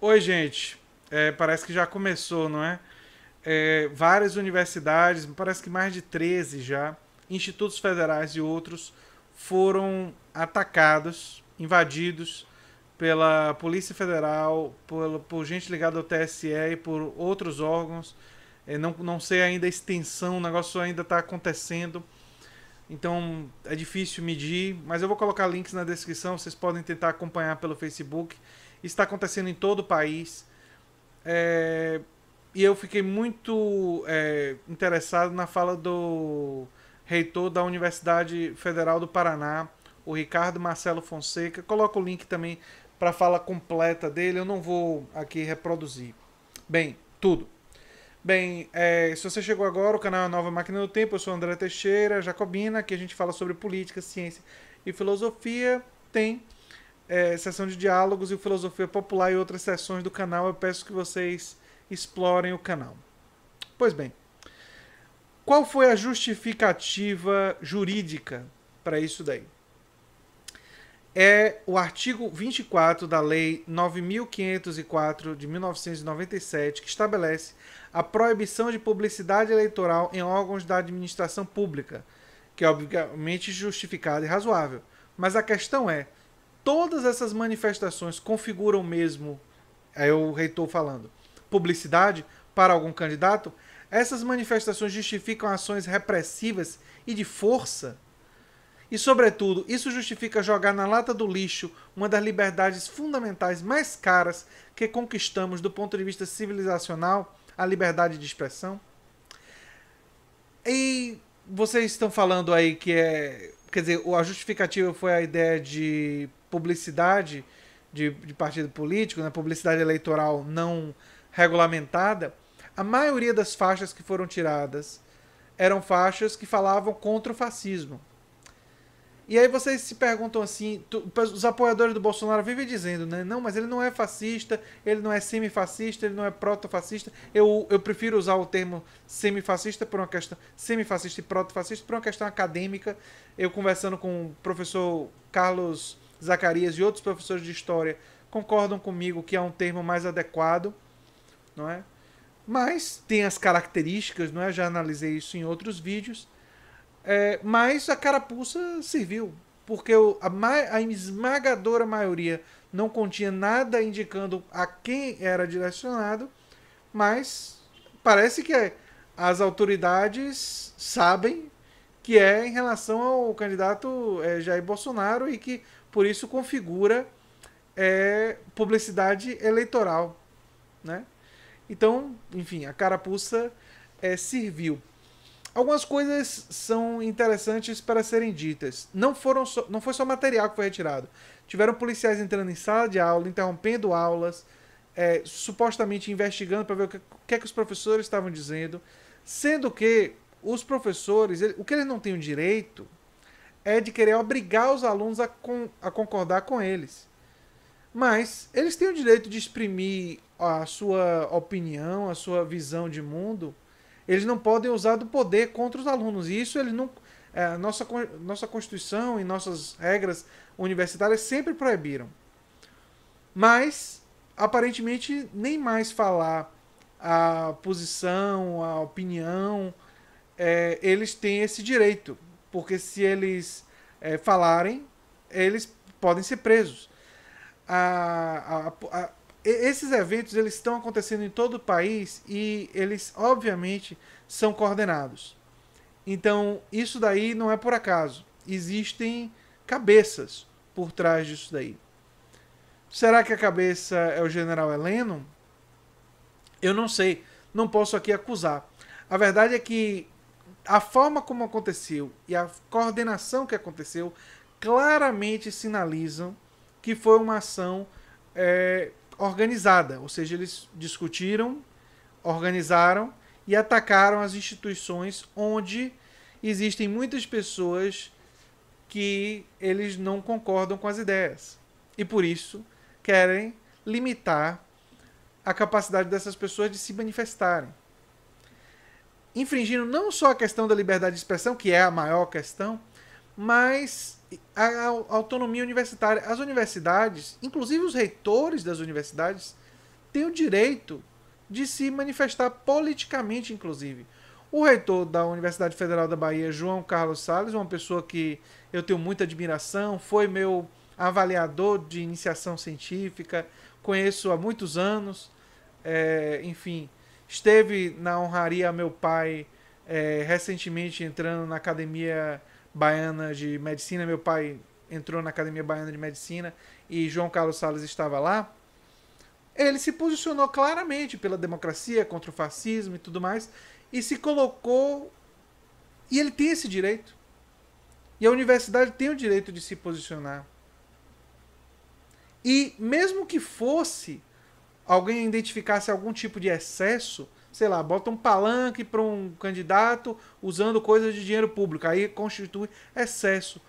Oi, gente. Parece que já começou, não é? Várias universidades, parece que mais de 13 já, institutos federais e outros foram atacados, invadidos pela Polícia Federal, por gente ligada ao TSE e por outros órgãos. Não sei ainda a extensão, o negócio ainda está acontecendo, então é difícil medir, mas eu vou colocar links na descrição, vocês podem tentar acompanhar pelo Facebook. Isso está acontecendo em todo o país. É, e eu fiquei muito interessado na fala do reitor da Universidade Federal do Paraná, o Ricardo Marcelo Fonseca. Coloco o link também para a fala completa dele, eu não vou aqui reproduzir. Bem, tudo. Bem, se você chegou agora, o canal é Nova Máquina do Tempo, eu sou André Teixeira, Jacobina, aqui a gente fala sobre política, ciência e filosofia. Tem sessão de diálogos e filosofia popular e outras sessões do canal. Eu peço que vocês explorem o canal. Pois bem, qual foi a justificativa jurídica para isso daí? É o artigo 24 da Lei 9.504 de 1997, que estabelece a proibição de publicidade eleitoral em órgãos da administração pública, que é obviamente justificada e razoável. Mas a questão é, todas essas manifestações configuram mesmo, é o reitor falando, publicidade para algum candidato? Essas manifestações justificam ações repressivas e de força? E, sobretudo, isso justifica jogar na lata do lixo uma das liberdades fundamentais mais caras que conquistamos do ponto de vista civilizacional, a liberdade de expressão? E vocês estão falando aí que quer dizer, a justificativa foi a ideia de publicidade de partido político, né, publicidade eleitoral não regulamentada. A maioria das faixas que foram tiradas eram faixas que falavam contra o fascismo. E aí vocês se perguntam assim, os apoiadores do Bolsonaro vivem dizendo, né? Não, mas ele não é fascista, ele não é semifascista, ele não é proto-fascista. Eu prefiro usar o termo semifascista por uma questão, semifascista e proto-fascista por uma questão acadêmica. Eu conversando com o professor Carlos Zacarias e outros professores de história concordam comigo que é um termo mais adequado, não é? Mas tem as características, não é? Já analisei isso em outros vídeos. Mas a carapuça serviu, porque a esmagadora maioria não continha nada indicando a quem era direcionado, mas parece que as autoridades sabem que é em relação ao candidato Jair Bolsonaro e que por isso configura publicidade eleitoral, né? Então, enfim, a carapuça serviu. Algumas coisas são interessantes para serem ditas. Não foi só material que foi retirado. Tiveram policiais entrando em sala de aula, interrompendo aulas, supostamente investigando para ver que é que os professores estavam dizendo. Sendo que os professores, o que eles não têm o direito é de querer obrigar os alunos a concordar com eles. Mas eles têm o direito de exprimir a sua opinião, a sua visão de mundo. Eles não podem usar do poder contra os alunos. E isso eles não. Nossa Constituição e nossas regras universitárias sempre proibiram. Mas, aparentemente, nem mais falar a posição, a opinião, eles têm esse direito. Porque se eles falarem, eles podem ser presos. Esses eventos eles estão acontecendo em todo o país e eles, obviamente, são coordenados. Então, isso daí não é por acaso. Existem cabeças por trás disso daí. Será que a cabeça é o general Heleno? Eu não sei. Não posso aqui acusar. A verdade é que a forma como aconteceu e a coordenação que aconteceu claramente sinalizam que foi uma ação organizada, ou seja, eles discutiram, organizaram e atacaram as instituições onde existem muitas pessoas que eles não concordam com as ideias e por isso querem limitar a capacidade dessas pessoas de se manifestarem, infringindo não só a questão da liberdade de expressão, que é a maior questão, mas a autonomia universitária. As universidades, inclusive os reitores das universidades, tem o direito de se manifestar politicamente, inclusive. O reitor da Universidade Federal da Bahia, João Carlos Salles, uma pessoa que eu tenho muita admiração, foi meu avaliador de iniciação científica, conheço há muitos anos, enfim, esteve na honraria a meu pai recentemente entrando na Academia Baiana de Medicina. Meu pai entrou na Academia Baiana de Medicina e João Carlos Salles estava lá. Ele se posicionou claramente pela democracia, contra o fascismo e tudo mais, e se colocou. E ele tem esse direito. E a universidade tem o direito de se posicionar. E mesmo que fosse alguém identificasse algum tipo de excesso, sei lá, bota um palanque para um candidato usando coisas de dinheiro público, aí constitui excesso.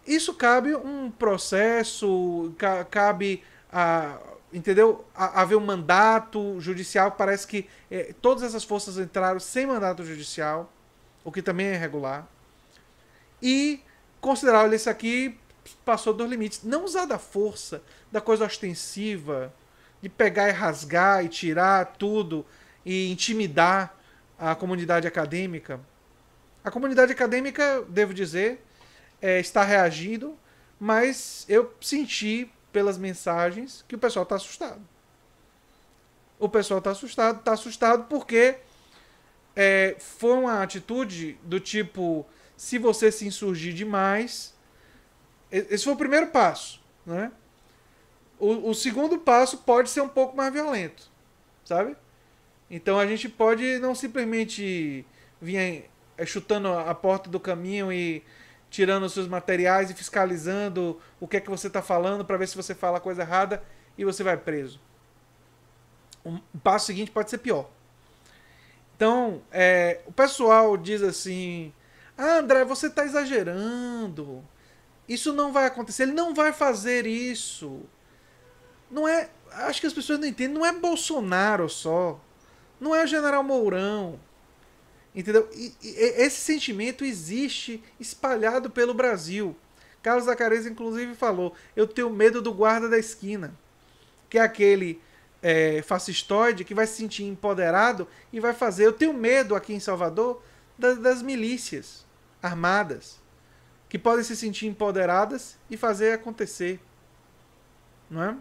Isso cabe um processo, cabe entendeu? Haver um mandato judicial. Parece que todas essas forças entraram sem mandato judicial, o que também é irregular. E considerar, olha, isso aqui passou dos limites. Não usar da força, da coisa ostensiva, de pegar e rasgar e tirar tudo e intimidar a comunidade acadêmica. A comunidade acadêmica, devo dizer, está reagindo, mas eu senti pelas mensagens que o pessoal está assustado. O pessoal está assustado porque foi uma atitude do tipo, se você se insurgir demais, esse foi o primeiro passo, né? O segundo passo pode ser um pouco mais violento, sabe? Então a gente pode não simplesmente vir chutando a porta do caminho e tirando os seus materiais e fiscalizando o que é que você está falando para ver se você fala a coisa errada e você vai preso. O passo seguinte pode ser pior. Então, o pessoal diz assim, André, você está exagerando. Isso não vai acontecer, ele não vai fazer isso. Não é, acho que as pessoas não entendem, não é Bolsonaro só, não é o General Mourão, entendeu? E esse sentimento existe espalhado pelo Brasil. Carlos Zacarias inclusive falou, eu tenho medo do guarda da esquina, que é aquele fascistoide que vai se sentir empoderado e vai fazer. Eu tenho medo aqui em Salvador das milícias armadas, que podem se sentir empoderadas e fazer acontecer, não é?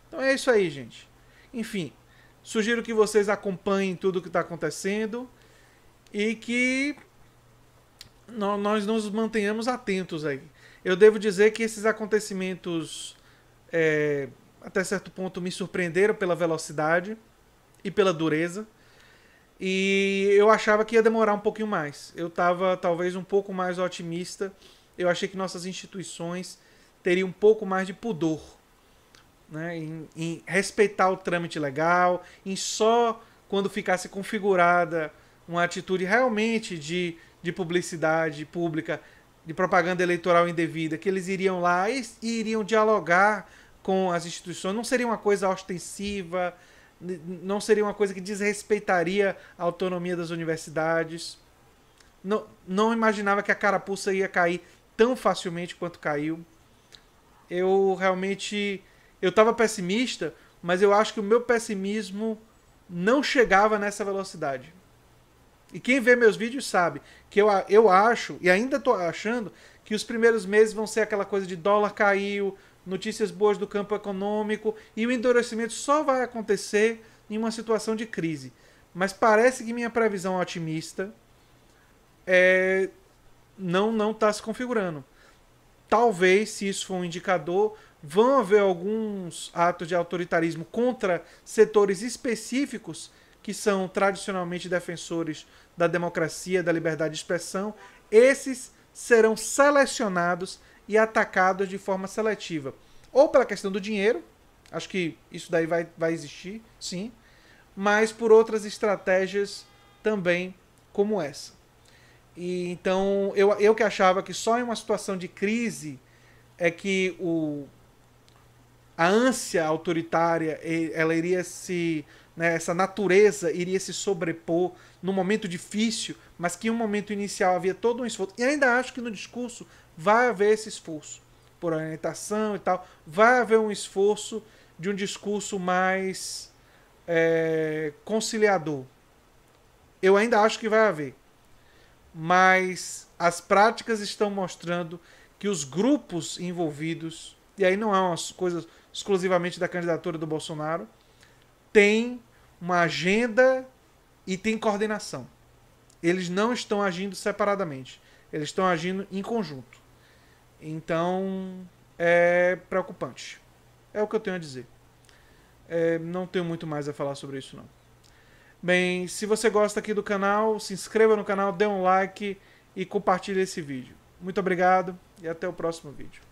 Então é isso aí, gente. Enfim, sugiro que vocês acompanhem tudo o que está acontecendo e que nós nos mantenhamos atentos aí. Eu devo dizer que esses acontecimentos, até certo ponto, me surpreenderam pela velocidade e pela dureza. E eu achava que ia demorar um pouquinho mais. Eu estava talvez um pouco mais otimista. Eu achei que nossas instituições teriam um pouco mais de pudor, né, em respeitar o trâmite legal, em só quando ficasse configurada uma atitude realmente de publicidade pública, de propaganda eleitoral indevida, que eles iriam lá e iriam dialogar com as instituições. Não seria uma coisa ostensiva, não seria uma coisa que desrespeitaria a autonomia das universidades. Não imaginava que a carapuça ia cair tão facilmente quanto caiu. Eu realmente... Eu estava pessimista, mas eu acho que o meu pessimismo não chegava nessa velocidade. E quem vê meus vídeos sabe que eu acho, e ainda estou achando, que os primeiros meses vão ser aquela coisa de dólar caiu, notícias boas do campo econômico, e o endurecimento só vai acontecer em uma situação de crise. Mas parece que minha previsão otimista não está se configurando. Talvez, se isso for um indicador, vão haver alguns atos de autoritarismo contra setores específicos que são tradicionalmente defensores da democracia, da liberdade de expressão. Esses serão selecionados e atacados de forma seletiva. Ou pela questão do dinheiro, acho que isso daí vai existir, sim, mas por outras estratégias também como essa. E então, eu que achava que só em uma situação de crise é que a ânsia autoritária, ela iria essa natureza iria se sobrepor num momento difícil, mas que em um momento inicial havia todo um esforço. E ainda acho que no discurso vai haver esse esforço, por orientação e tal, vai haver um esforço de um discurso mais conciliador. Eu ainda acho que vai haver. Mas as práticas estão mostrando que os grupos envolvidos, e aí não é uma coisa exclusivamente da candidatura do Bolsonaro, têm uma agenda e tem coordenação. Eles não estão agindo separadamente. Eles estão agindo em conjunto. Então, é preocupante. É o que eu tenho a dizer. Não tenho muito mais a falar sobre isso, não. Bem, se você gosta aqui do canal, se inscreva no canal, dê um like e compartilhe esse vídeo. Muito obrigado e até o próximo vídeo.